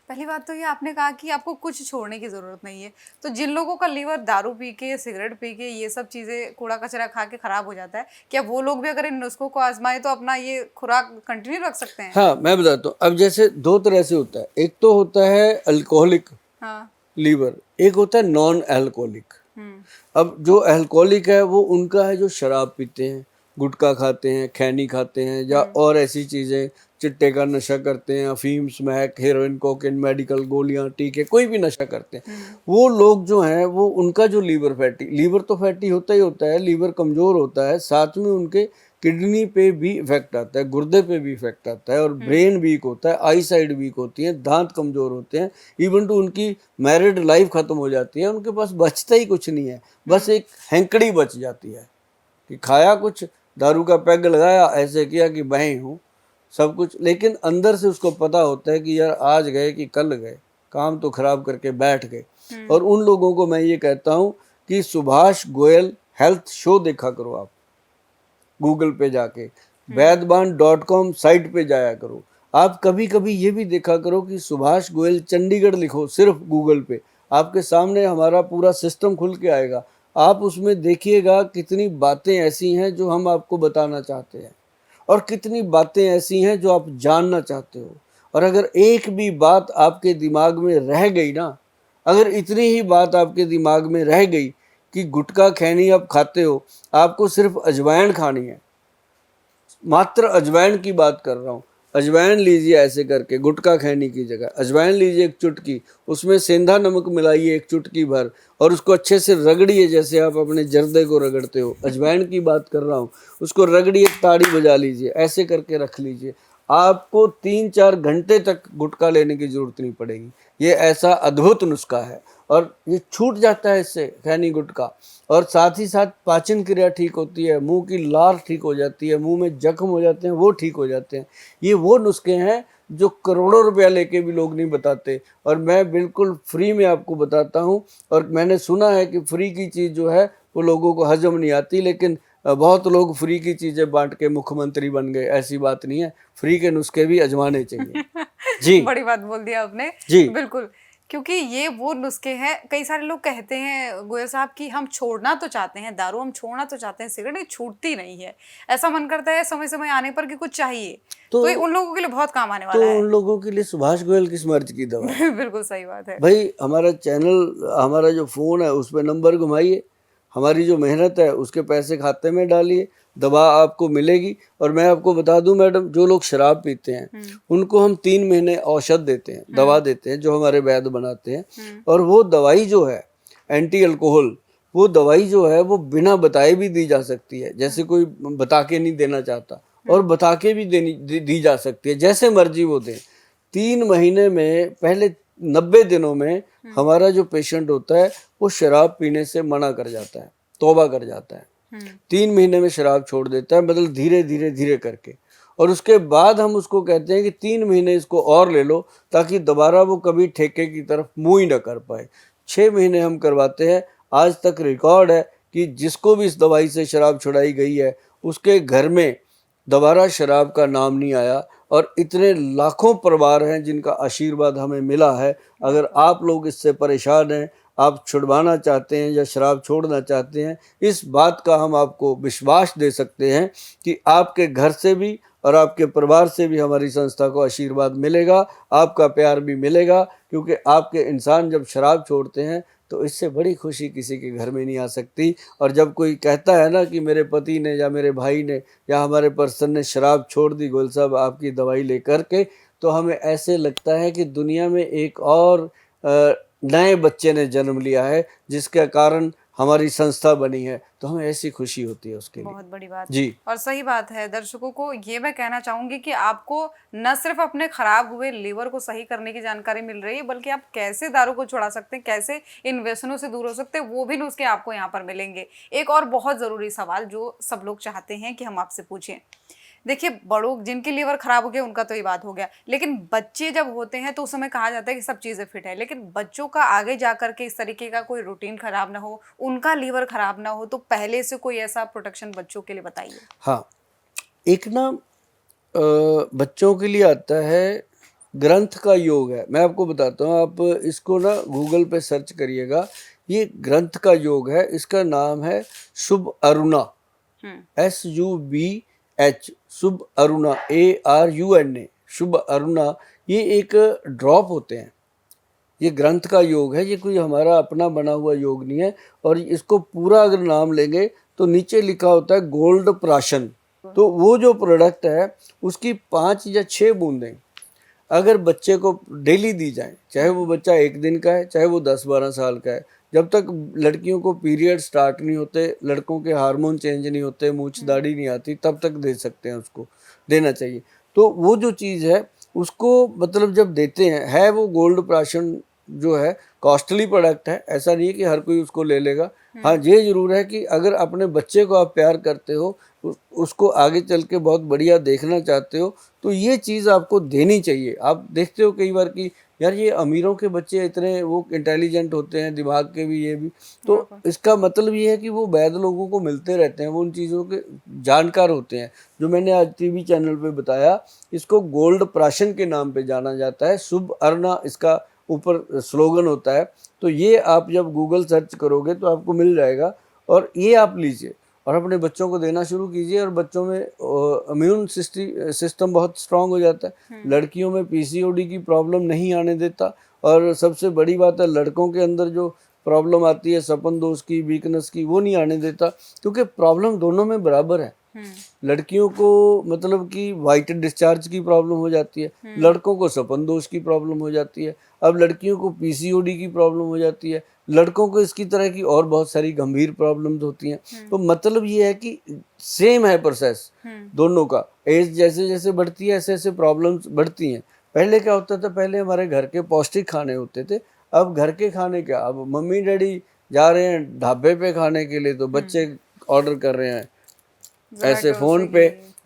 पहली बात तो ये आपने कहा कि आपको कुछ छोड़ने की ज़रूरत नहीं है। तो जिन लोगों का लीवर दारू पी के, सिगरेट पी के, ये सब चीज़ें कूड़ा-कचरा खा के खराब हो जाता है, क्या वो लोग भी अगर इन नुस्खों को आज़माएँ तो अपना ये खुराक कंटिन्यू रख सकते हैं? हाँ, मैं बताता हूँ। अब जैसे 2 तरह से होता है। एक तो होता है अल्कोहलिक हाँ। लीवर, एक होता है नॉन अल्कोहलिक। हुँ। अब जो अल्कोहलिक है वो उनका है जो शराब पीते हैं, गुटखा खाते हैं, खैनी खाते हैं या और ऐसी चीज़ें, चिट्टे का नशा करते हैं, अफीम, स्मैक, हेरोइन, कोकेन, मेडिकल गोलियां, टीके, कोई भी नशा करते हैं, वो लोग जो हैं वो उनका जो लीवर तो फैटी होता ही होता है, लीवर कमज़ोर होता है, साथ में उनके किडनी पे भी इफेक्ट आता है, गुर्दे पे भी इफेक्ट आता है और ब्रेन वीक होता है, आई साइड वीक होती है, दांत कमज़ोर होते हैं, इवन टू उनकी मैरिड लाइफ ख़त्म हो जाती है, उनके पास बचता ही कुछ नहीं है, बस एक हैंकड़ी बच जाती है कि खाया कुछ, दारू का पैग लगाया, ऐसे किया कि बहें हूँ सब कुछ, लेकिन अंदर से उसको पता होता है कि यार आज गए कि कल गए, काम तो खराब करके बैठ गए। और उन लोगों को मैं ये कहता हूँ कि सुभाष गोयल हेल्थ शो देखा करो आप, गूगल पे जाके वैद्यबान.com साइट पे जाया करो। आप कभी कभी ये भी देखा करो कि सुभाष गोयल चंडीगढ़ लिखो सिर्फ गूगल पे, आपके सामने हमारा पूरा सिस्टम खुल के आएगा। आप उसमें देखिएगा कितनी बातें ऐसी हैं जो हम आपको बताना चाहते हैं और कितनी बातें ऐसी हैं जो आप जानना चाहते हो। और अगर एक भी बात आपके दिमाग में रह गई ना, अगर इतनी ही बात आपके दिमाग में रह गई कि गुटखा खैनी आप खाते हो, आपको सिर्फ अजवाइन खानी है, मात्र अजवाइन की बात कर रहा हूँ, अजवाइन लीजिए ऐसे करके, गुटखा खैनी की जगह अजवाइन लीजिए एक चुटकी, उसमें सेंधा नमक मिलाइए एक चुटकी भर और उसको अच्छे से रगड़िए जैसे आप अपने जर्दे को रगड़ते हो, अजवाइन की बात कर रहा हूँ, उसको रगड़िए, ताड़ी बजा लीजिए, ऐसे करके रख लीजिए, आपको 3-4 घंटे तक गुटखा लेने की जरूरत नहीं पड़ेगी। ये ऐसा अद्भुत नुस्खा है और ये छूट जाता है इससे खैनी गुटखा, और साथ ही साथ पाचन क्रिया ठीक होती है, मुंह की लार ठीक हो जाती है, मुंह में जख्म हो जाते हैं वो ठीक हो जाते हैं। ये वो नुस्खे हैं जो करोड़ों रुपया लेके भी लोग नहीं बताते और मैं बिल्कुल फ्री में आपको बताता हूँ। और मैंने सुना है कि फ्री की चीज़ जो है वो लोगों को हजम नहीं आती, लेकिन बहुत लोग फ्री की चीज़ें बांट के मुख्यमंत्री बन गए, ऐसी बात नहीं है, फ्री के नुस्खे भी आजमाने चाहिए। जी बड़ी बात बोल दी आपने। जी बिल्कुल, क्योंकि ये वो नुस्खे हैं, कई सारे लोग कहते हैं गोयल साहब कि हम छोड़ना तो चाहते हैं, दारू हम छोड़ना तो चाहते हैं, सिगरेट ये छूटती नहीं है। ऐसा मन करता है समय-समय आने पर कि कुछ चाहिए। तो तो ये उन लोगों के लिए बहुत काम आने तो वाला उन है। लोगों के लिए सुभाष गोयल किस मर्ज की दवा है? बिल्कुल सही बात है। भाई हमारा चैनल, हमारा जो फ़ोन है उस पर नंबर घुमाइए, हमारी जो मेहनत है उसके पैसे खाते में डालिए, दवा आपको मिलेगी। और मैं आपको बता दूं मैडम, जो लोग शराब पीते हैं उनको हम 3 महीने औषध देते हैं, दवा देते हैं जो हमारे वैद्य बनाते हैं, और वो दवाई जो है एंटी अल्कोहल, वो दवाई जो है वो बिना बताए भी दी जा सकती है, जैसे कोई बता के नहीं देना चाहता, और बता के भी दी जा सकती है, जैसे मर्जी वो दें। 3 महीने में, पहले 90 दिनों में हमारा जो पेशेंट होता है वो शराब पीने से मना कर जाता है, तौबा कर जाता है, 3 महीने में शराब छोड़ देता है, मतलब धीरे धीरे धीरे करके। और उसके बाद हम उसको कहते हैं कि 3 महीने इसको और ले लो ताकि दोबारा वो कभी ठेके की तरफ मुंह ही ना कर पाए। 6 महीने हम करवाते हैं। आज तक रिकॉर्ड है कि जिसको भी इस दवाई से शराब छुड़ाई गई है उसके घर में दोबारा शराब का नाम नहीं आया। और इतने लाखों परिवार हैं जिनका आशीर्वाद हमें मिला है। अगर आप लोग इससे परेशान हैं, आप छुड़वाना चाहते हैं या शराब छोड़ना चाहते हैं, इस बात का हम आपको विश्वास दे सकते हैं कि आपके घर से भी और आपके परिवार से भी हमारी संस्था को आशीर्वाद मिलेगा, आपका प्यार भी मिलेगा, क्योंकि आपके इंसान जब शराब छोड़ते हैं तो इससे बड़ी खुशी किसी के घर में नहीं आ सकती। और जब कोई कहता है ना कि मेरे पति ने या मेरे भाई ने या हमारे पर्सन ने शराब छोड़ दी गोयल साहब आपकी दवाई लेकर के, तो हमें ऐसे लगता है कि दुनिया में एक और नए बच्चे ने जन्म लिया है जिसके कारण हमारी संस्था बनी है, तो हमें ऐसी खुशी होती है उसके लिए। बहुत बड़ी बात जी और सही बात है। दर्शकों को ये मैं कहना चाहूंगी कि आपको न सिर्फ अपने खराब हुए लीवर को सही करने की जानकारी मिल रही है, बल्कि आप कैसे दारू को छुड़ा सकते हैं, कैसे इन व्यसनों से दूर हो सकते हैं, वो भी नुस्खे आपको यहाँ पर मिलेंगे। एक और बहुत जरूरी सवाल जो सब लोग चाहते हैं कि हम आपसे पूछें। देखिए, बड़ों जिनके लीवर खराब हो गया उनका तो ये बात हो गया, लेकिन बच्चे जब होते हैं तो उस समय कहा जाता है कि सब चीज़ें फिट है, लेकिन बच्चों का आगे जा कर के इस तरीके का कोई रूटीन खराब ना हो, उनका लीवर खराब ना हो, तो पहले से कोई ऐसा प्रोटेक्शन बच्चों के लिए बताइए। हाँ, एक ना बच्चों के लिए आता है ग्रंथ का योग है। मैं आपको बताता हूँ, आप इसको ना गूगल पे सर्च करिएगा, ये ग्रंथ का योग है। इसका नाम है शुभ अरुणा, SUBH, शुभ अरुणा, ARUNA, शुभ अरुणा। ये एक ड्रॉप होते हैं, ये ग्रंथ का योग है, ये कोई हमारा अपना बना हुआ योग नहीं है। और इसको पूरा अगर नाम लेंगे तो नीचे लिखा होता है गोल्ड प्राशन। तो वो जो प्रोडक्ट है उसकी 5 या 6 बूंदें अगर बच्चे को डेली दी जाए, चाहे वो बच्चा 1 दिन का है, चाहे वो 10-12 साल का है, जब तक लड़कियों को पीरियड स्टार्ट नहीं होते, लड़कों के हार्मोन चेंज नहीं होते, मूछ दाढ़ी नहीं आती, तब तक दे सकते हैं, उसको देना चाहिए। तो वो जो चीज़ है उसको मतलब जब देते हैं, है वो गोल्ड प्राशन जो है कॉस्टली प्रोडक्ट है, ऐसा नहीं है कि हर कोई उसको ले लेगा। हाँ, ये जरूर है कि अगर अपने बच्चे को आप प्यार करते हो, उसको आगे चल के बहुत बढ़िया देखना चाहते हो, तो ये चीज़ आपको देनी चाहिए। आप देखते हो कई बार कि यार ये अमीरों के बच्चे इतने वो इंटेलिजेंट होते हैं, दिमाग के भी, ये भी, तो इसका मतलब ये है कि वो वैद लोगों को मिलते रहते हैं, वो उन चीज़ों के जानकार होते हैं। जो मैंने आज टीवी चैनल पे बताया, इसको गोल्ड प्राशन के नाम पे जाना जाता है, शुभ अर्ना इसका ऊपर स्लोगन होता है। तो ये आप जब गूगल सर्च करोगे तो आपको मिल जाएगा, और ये आप लीजिए और अपने बच्चों को देना शुरू कीजिए, और बच्चों में इम्यून सिस्टम बहुत स्ट्रांग हो जाता है। लड़कियों में PCOD की प्रॉब्लम नहीं आने देता, और सबसे बड़ी बात है लड़कों के अंदर जो प्रॉब्लम आती है सपन दोष की, वीकनेस की, वो नहीं आने देता, क्योंकि प्रॉब्लम दोनों में बराबर है। लड़कियों को मतलब कि वाइट डिस्चार्ज की प्रॉब्लम हो जाती है, लड़कों को सपन दोष की प्रॉब्लम हो जाती है, अब लड़कियों को PCOD की प्रॉब्लम हो जाती है, लड़कों को इसकी तरह की और बहुत सारी गंभीर प्रॉब्लम्स होती हैं। तो मतलब ये है कि सेम है प्रोसेस दोनों का, एज जैसे जैसे बढ़ती है ऐसे ऐसे प्रॉब्लम्स बढ़ती हैं। पहले क्या होता था, पहले हमारे घर के पौष्टिक खाने होते थे, अब घर के खाने क्या, अब मम्मी डैडी जा रहे हैं ढाबे पे खाने के लिए, तो बच्चे ऑर्डर कर रहे हैं ऐसे फ़ोन पे,